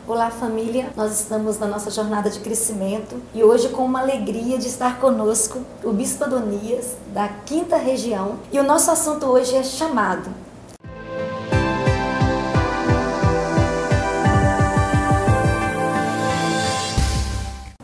Olá, família. Nós estamos na nossa jornada de crescimento e hoje com uma alegria de estar conosco o Bispo Adonias, da 5ª Região. E o nosso assunto hoje é chamado.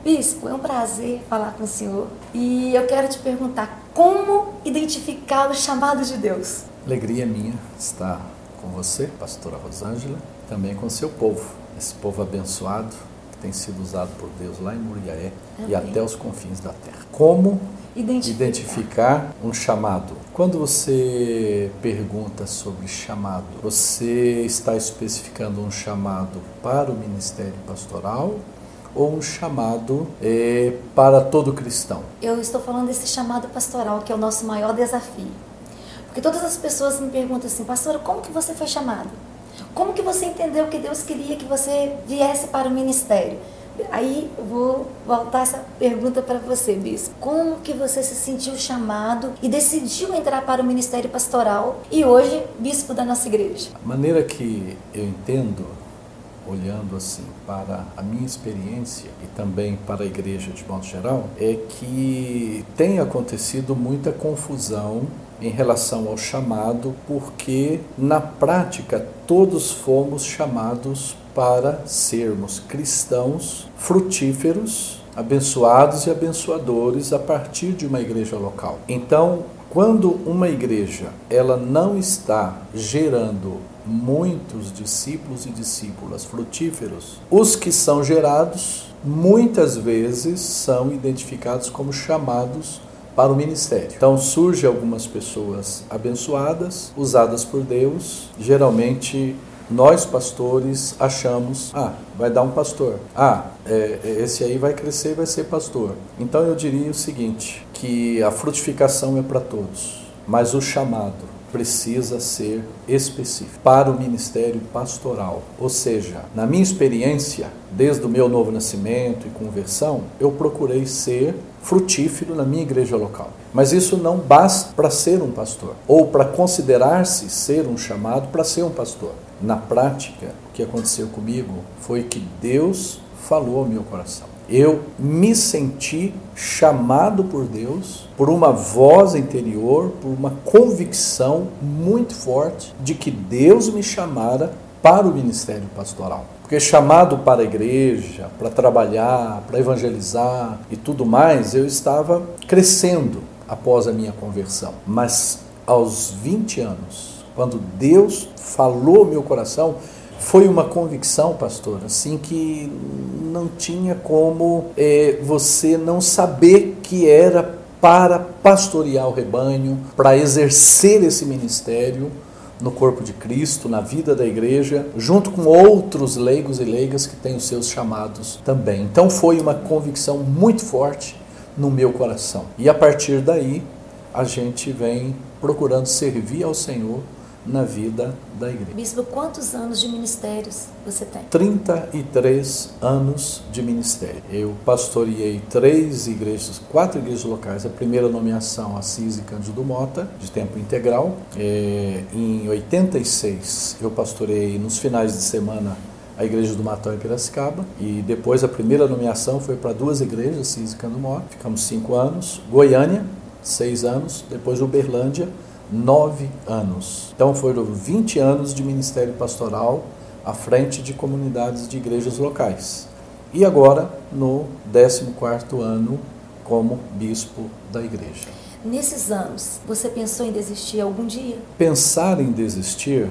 Bispo, é um prazer falar com o senhor e eu quero te perguntar como identificar o chamado de Deus. Alegria minha estar com você, pastora Rosângela, também com o seu povo, esse povo abençoado que tem sido usado por Deus lá em Muriaé e até os confins da terra. Como identificar um chamado? Quando você pergunta sobre chamado, você está especificando um chamado para o ministério pastoral ou um chamado para todo cristão? Eu estou falando desse chamado pastoral, que é o nosso maior desafio. Porque todas as pessoas me perguntam assim, pastora, como que você foi chamado? Como que você entendeu que Deus queria que você viesse para o ministério? Aí eu vou voltar essa pergunta para você, Bispo. Como que você se sentiu chamado e decidiu entrar para o ministério pastoral e hoje, Bispo da nossa igreja? A maneira que eu entendo, olhando assim para a minha experiência e também para a igreja de modo geral, é que tem acontecido muita confusão em relação ao chamado, porque na prática todos fomos chamados para sermos cristãos frutíferos, abençoados e abençoadores a partir de uma igreja local. Então, quando uma igreja ela não está gerando muitos discípulos e discípulas frutíferos, os que são gerados muitas vezes são identificados como chamados para o ministério. Então surgem algumas pessoas abençoadas, usadas por Deus. Geralmente nós pastores achamos, vai dar um pastor, esse aí vai crescer e vai ser pastor. Então eu diria o seguinte, que a frutificação é para todos, mas o chamado precisa ser específico para o ministério pastoral. Ou seja, na minha experiência, desde o meu novo nascimento e conversão, eu procurei ser frutífero na minha igreja local. Mas isso não basta para ser um pastor, ou para considerar-se ser um chamado para ser um pastor. Na prática, o que aconteceu comigo foi que Deus falou ao meu coração. Eu me senti chamado por Deus, por uma voz interior, por uma convicção muito forte de que Deus me chamara para o ministério pastoral. Porque chamado para a igreja, para trabalhar, para evangelizar e tudo mais, eu estava crescendo após a minha conversão. Mas aos 20 anos, quando Deus falou ao meu coração, foi uma convicção, pastor, assim que não tinha como você não saber que era para pastorear o rebanho, para exercer esse ministério no corpo de Cristo, na vida da igreja, junto com outros leigos e leigas que têm os seus chamados também. Então foi uma convicção muito forte no meu coração. E a partir daí, a gente vem procurando servir ao Senhor na vida da igreja. Bispo, quantos anos de ministérios você tem? 33 anos de ministério. Eu pastoreei 4 igrejas locais. A primeira nomeação, Assis e Cândido Mota, de tempo integral. Em 86, eu pastoreei nos finais de semana a igreja do Matão em Piracicaba. E depois a primeira nomeação foi para 2 igrejas, Assis e Cândido Mota. Ficamos 5 anos. Goiânia, 6 anos. Depois Uberlândia, 9 anos. Então foram 20 anos de ministério pastoral à frente de comunidades de igrejas locais. E agora no 14º ano como bispo da igreja. Nesses anos, você pensou em desistir algum dia? Pensar em desistir,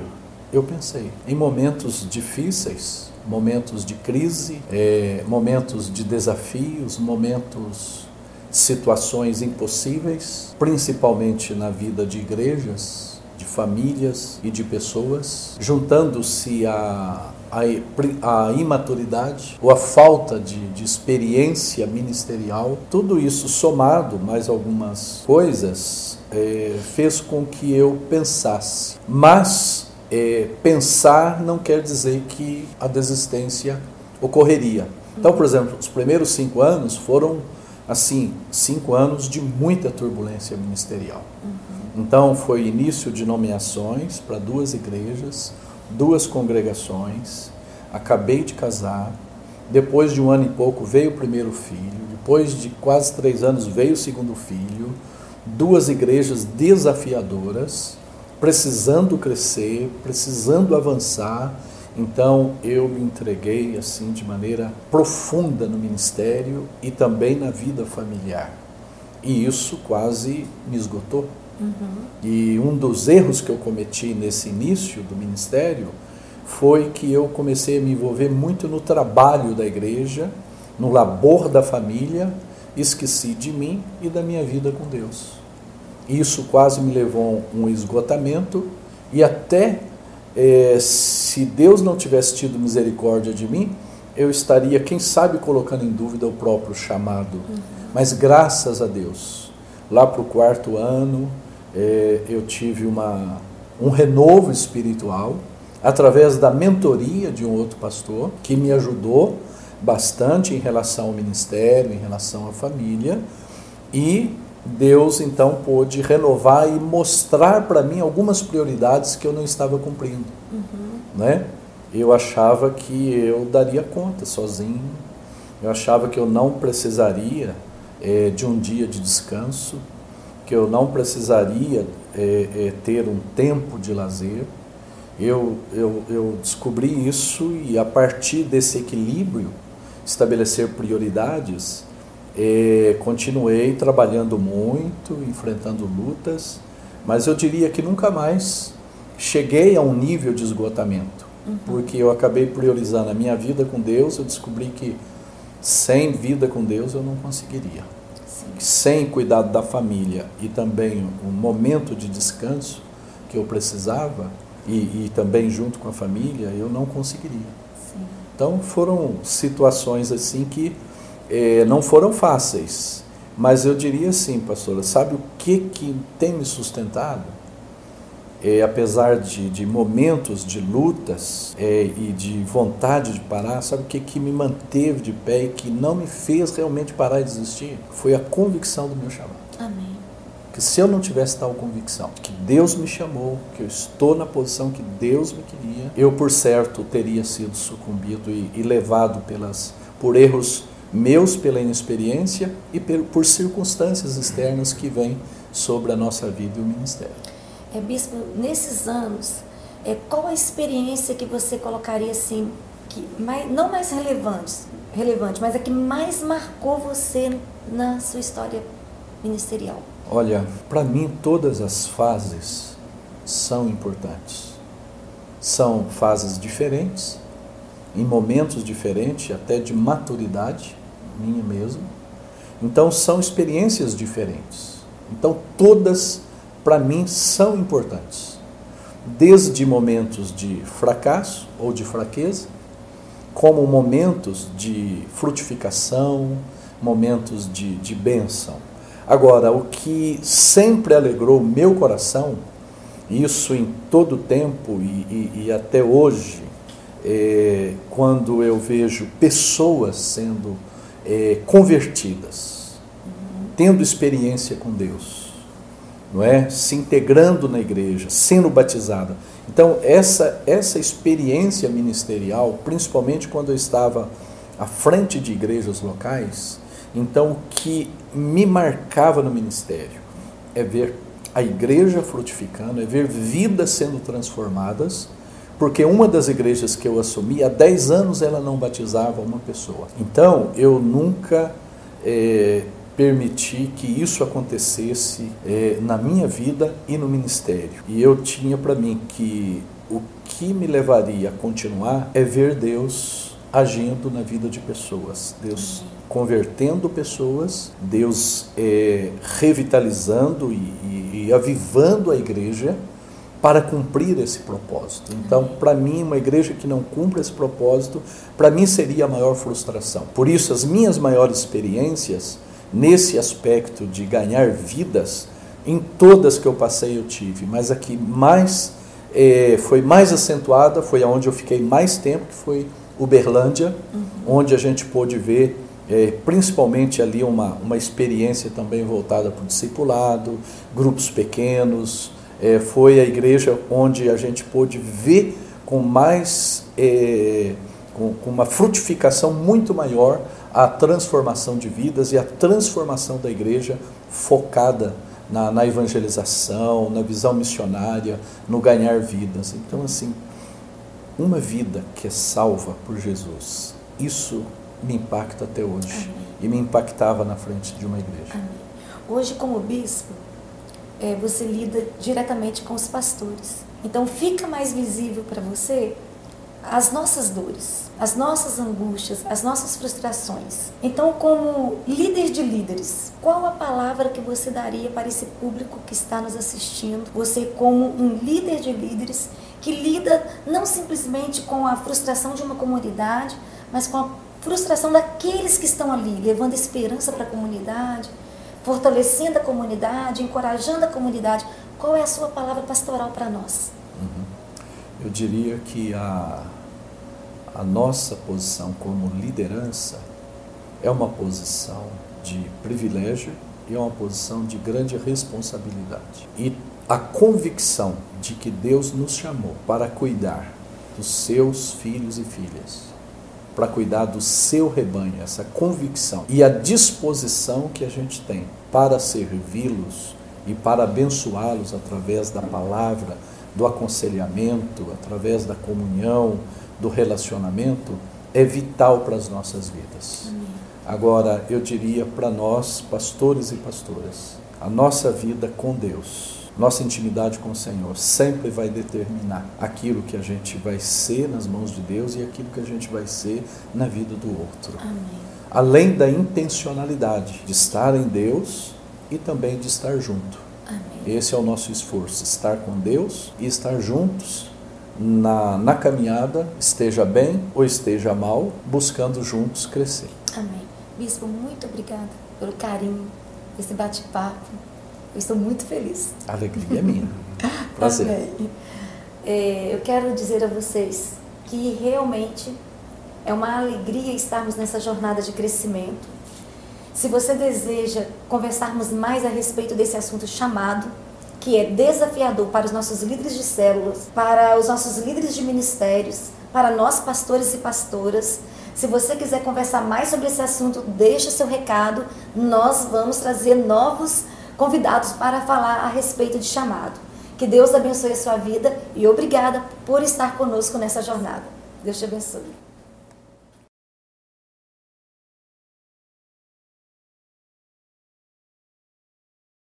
eu pensei. Em momentos difíceis, momentos de crise, momentos de desafios, situações impossíveis, principalmente na vida de igrejas, de famílias e de pessoas, juntando-se a imaturidade ou a falta de experiência ministerial, tudo isso somado, mais algumas coisas, fez com que eu pensasse. Mas pensar não quer dizer que a desistência ocorreria. Então, por exemplo, os primeiros 5 anos foram 5 anos de muita turbulência ministerial. Então foi início de nomeações para 2 igrejas, 2 congregações, acabei de casar, depois de 1 ano e pouco veio o primeiro filho, depois de quase 3 anos veio o segundo filho, 2 igrejas desafiadoras, precisando crescer, precisando avançar. Então eu me entreguei assim de maneira profunda no ministério e também na vida familiar. E isso quase me esgotou. E um dos erros que eu cometi nesse início do ministério foi que eu comecei a me envolver muito no trabalho da igreja, no labor da família, esqueci de mim e da minha vida com Deus. Isso quase me levou a um esgotamento e até se Deus não tivesse tido misericórdia de mim, eu estaria, quem sabe, colocando em dúvida o próprio chamado. Mas graças a Deus, lá para o 4º ano, eu tive um renovo espiritual, através da mentoria de um outro pastor, que me ajudou bastante em relação ao ministério, em relação à família, e Deus então pôde renovar e mostrar para mim algumas prioridades que eu não estava cumprindo. Né? Eu achava que eu daria conta sozinho, eu achava que eu não precisaria de um dia de descanso, que eu não precisaria ter um tempo de lazer. Eu descobri isso e a partir desse equilíbrio, estabelecer prioridades, continuei trabalhando muito, enfrentando lutas, mas eu diria que nunca mais cheguei a um nível de esgotamento, porque eu acabei priorizando a minha vida com Deus. Eu descobri que sem vida com Deus eu não conseguiria. Sim. Sem cuidado da família e também um momento de descanso que eu precisava, e também junto com a família, eu não conseguiria. Sim. Então foram situações assim que não foram fáceis, mas eu diria assim, pastora, sabe o que tem me sustentado? Apesar de momentos de lutas e de vontade de parar, sabe o que me manteve de pé e que não me fez realmente parar e desistir? Foi a convicção do meu chamado. Amém. Que se eu não tivesse tal convicção, que Deus me chamou, que eu estou na posição que Deus me queria, eu por certo teria sido sucumbido e levado por erros meus, pela inexperiência e por circunstâncias externas que vêm sobre a nossa vida e o ministério. Bispo, nesses anos, qual a experiência que você colocaria assim, não mais relevante, mas a que mais marcou você na sua história ministerial? Olha, para mim todas as fases são importantes. São fases diferentes, em momentos diferentes, até de maturidade minha mesmo. Então são experiências diferentes. Então todas, para mim, são importantes. Desde momentos de fracasso ou de fraqueza, como momentos de frutificação, momentos de bênção. Agora, o que sempre alegrou o meu coração, isso em todo tempo e até hoje, quando eu vejo pessoas sendo convertidas, tendo experiência com Deus, não é? Se integrando na igreja, sendo batizada. Então, essa experiência ministerial, principalmente quando eu estava à frente de igrejas locais, então o que me marcava no ministério é ver a igreja frutificando, é ver vidas sendo transformadas, porque uma das igrejas que eu assumi, há 10 anos ela não batizava uma pessoa. Então, eu nunca permiti que isso acontecesse na minha vida e no ministério. E eu tinha para mim que o que me levaria a continuar é ver Deus agindo na vida de pessoas, Deus convertendo pessoas, Deus revitalizando e avivando a igreja para cumprir esse propósito. Então, para mim, uma igreja que não cumpre esse propósito, para mim seria a maior frustração. Por isso, as minhas maiores experiências nesse aspecto de ganhar vidas, em todas que eu passei eu tive, mas a que foi mais acentuada, foi aonde eu fiquei mais tempo, que foi Uberlândia, onde a gente pôde ver principalmente ali uma experiência também voltada para o discipulado, grupos pequenos. Foi a igreja onde a gente pôde ver com mais com uma frutificação muito maior a transformação de vidas e a transformação da igreja focada na evangelização, na visão missionária, no ganhar vidas. Então, assim, uma vida que é salva por Jesus, isso me impacta até hoje. Amém. E me impactava na frente de uma igreja. Amém. Hoje, como bispo, você lida diretamente com os pastores. Então, fica mais visível para você as nossas dores, as nossas angústias, as nossas frustrações. Então, como líder de líderes, qual a palavra que você daria para esse público que está nos assistindo? Você, como um líder de líderes, que lida não simplesmente com a frustração de uma comunidade, mas com a frustração daqueles que estão ali, levando esperança para a comunidade, fortalecendo a comunidade, encorajando a comunidade. Qual é a sua palavra pastoral para nós? Eu diria que a nossa posição como liderança é uma posição de privilégio e é uma posição de grande responsabilidade. E a convicção de que Deus nos chamou para cuidar dos seus filhos e filhas, para cuidar do seu rebanho, essa convicção e a disposição que a gente tem para servi-los e para abençoá-los através da palavra, do aconselhamento, através da comunhão, do relacionamento, é vital para as nossas vidas. Amém. Agora, eu diria para nós, pastores e pastoras, a nossa vida com Deus, nossa intimidade com o Senhor, sempre vai determinar aquilo que a gente vai ser nas mãos de Deus e aquilo que a gente vai ser na vida do outro. Amém. Além da intencionalidade de estar em Deus e também de estar junto. Amém. Esse é o nosso esforço, estar com Deus e estar juntos na caminhada, esteja bem ou esteja mal, buscando juntos crescer. Amém. Bispo, muito obrigada pelo carinho, esse bate-papo. Eu estou muito feliz. A alegria é minha. Prazer. Amém. Eu quero dizer a vocês que realmente é uma alegria estarmos nessa jornada de crescimento. Se você deseja conversarmos mais a respeito desse assunto chamado, que é desafiador para os nossos líderes de células, para os nossos líderes de ministérios, para nós pastores e pastoras, se você quiser conversar mais sobre esse assunto, deixa seu recado, nós vamos trazer novos convidados para falar a respeito de chamado. Que Deus abençoe a sua vida e obrigada por estar conosco nessa jornada. Deus te abençoe.